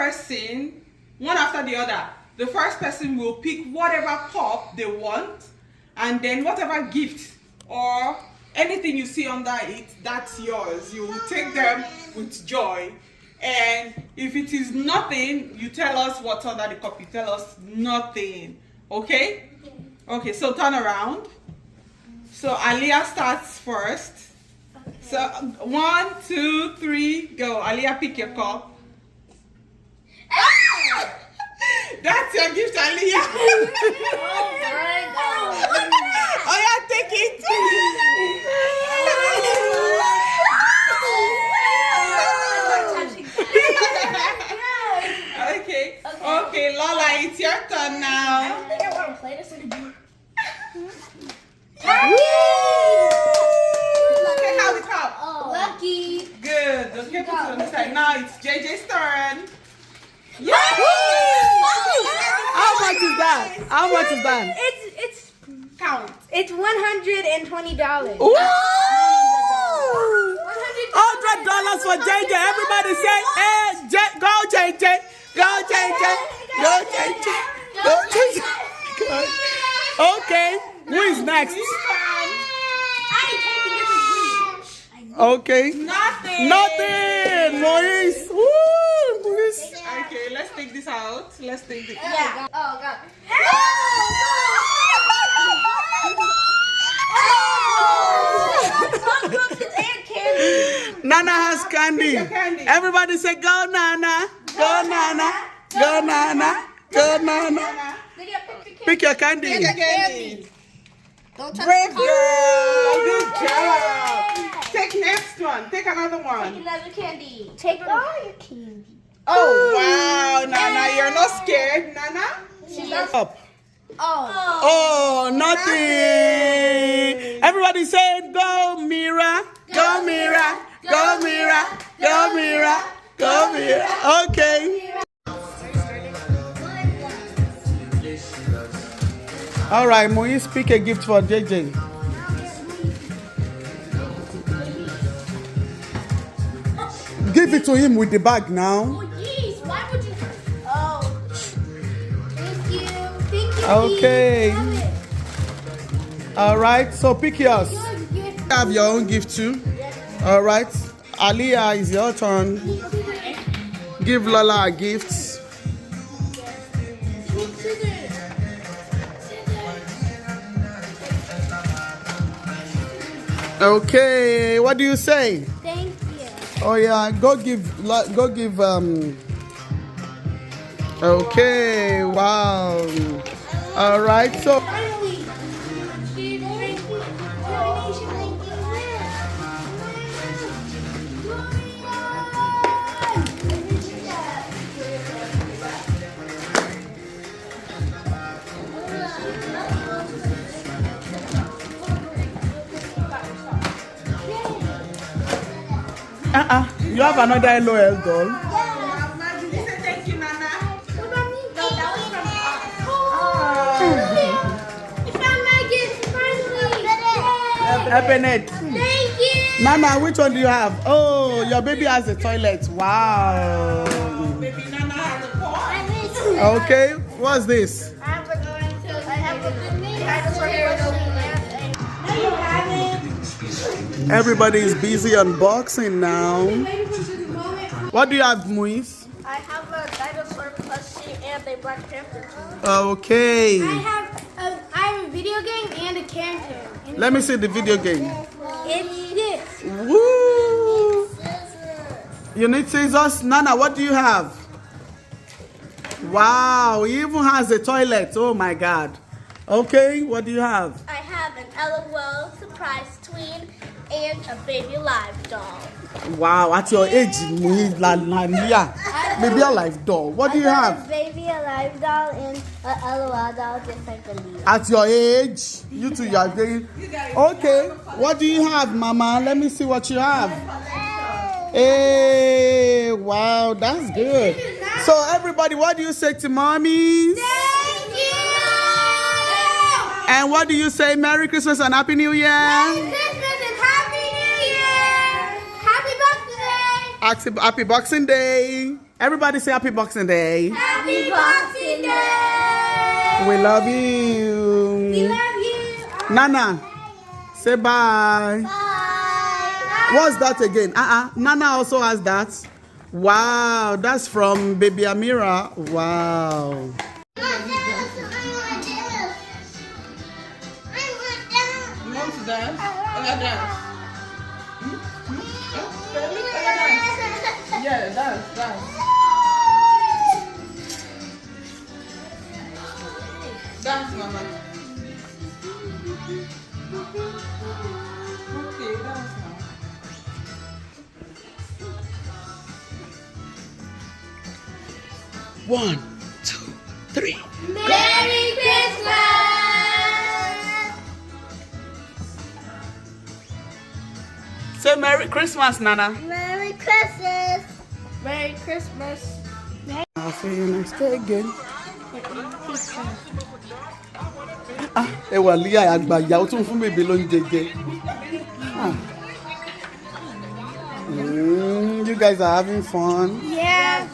person, one after the other, the first person will pick whatever cup they want, and then whatever gift or anything you see under it, that's yours. You will take them with joy. And if it is nothing, you tell us what's under the cup. You tell us nothing. Okay? Okay, so turn around. So Aliyah starts first. Okay. So 1, 2, 3, go. Aliyah, pick your cup. That's your gift, Aliyah. Oh yeah, take it. Okay, Lola, it's your turn now. I don't think I want to play this anymore. Take out the cup. Oh. Lucky. Good. Okay, put it on the side. Now it's JJ's turn. Yeah. How much is that? How much is that? It's Count. it's $120. Ooh! $100 for JJ. Everybody say, hey, go JJ. Go JJ. Go JJ. Go JJ. Okay. Who is next? Okay. Nothing. Moise. Woo, Moise. Okay, let's take this out. Let's take this. Yeah. Oh God. Nana has candy. Candy. Everybody say, go Nana. Go Nana. Go Nana. Go Nana. Pick your candy. Take a candy. Don't touch Brave the girl. Good job. Take next one. Take another Take one. another candy. Take all your candy. Oh wow, Nana, you're not scared, Nana? She's Up. Oh. Oh, nothing. Everybody say, go Mira. Go Mira. Go Mira. Go Mira. Go Mira. Okay. All right, Moise, pick a gift for JJ. Give it to him with the bag now. Oh, jeez. Why would you? Oh. Thank you. Thank you. Okay. Love it. All right, so pick yours. Good gift. Have your own gift too. All right, Aliyah, is your turn. Give Lola a gift. Okay, what do you say? Thank you. Oh yeah, go give. Okay, wow. All right, so. Finally. You have another LOL doll. Did you say thank you, Nana? No, that was from us. You found my gift finally. Open it. Thank you. Nana, which one do you have? Oh, your baby has a toilet. Wow. Maybe Nana has a paw. Okay, what's this? I have a good name. No, you haven't. Everybody is busy unboxing now. What do you have, Moise? I have a dinosaur plushie and a Black Panther. Okay. I have a video game and a character. Let me see the video game. It's this. Woo! You need scissors? Nana, what do you have? Wow, he even has a toilet. Oh my God. Okay, what do you have? I have an LOL surprise tween and a baby live doll. Wow, at your age, maybe a life doll. What do you A have? baby alive doll and a LOL doll, just like a Leo. At your age, you two, you are very... Okay, what do you have, Mama? Let me see what you have. Hey, wow, that's good. So everybody, what do you say to mommies? Thank you! And what do you say? Merry Christmas and Happy New Year. Merry Christmas and Happy New Year! Happy birthday! Happy Boxing Day. Everybody say Happy Boxing Day. Happy Boxing Day. We love you. We love you. Nana, say bye. Bye. What's that again? Nana also has that. Wow, that's from Baby Amira. Wow. You want to dance? Dance. Yeah, dance. Dance, Mama. Okay, dance now. One, two, three. Merry Christmas. Say Merry Christmas, Nana. Merry Christmas. Merry Christmas. I'll see you next day again. Ewa Lia àgbàyà ó tún fún bèbè lóúnjẹ jẹ. You guys are having fun. Yeah.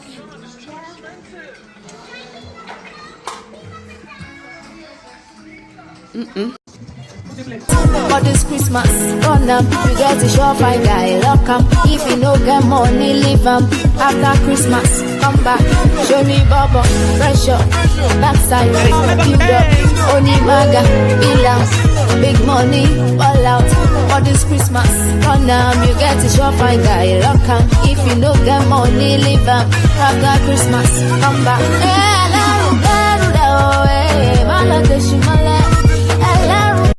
For this Christmas, run up, you get a sure find guy, lock up. If you no get money, leave them. After Christmas, come back, show me bubble, pressure, backside, build up, only maga, bill out, big money, all out. For this Christmas, run up, you get a sure find guy, lock up. If you no get money, leave them. After Christmas, come back. Hey,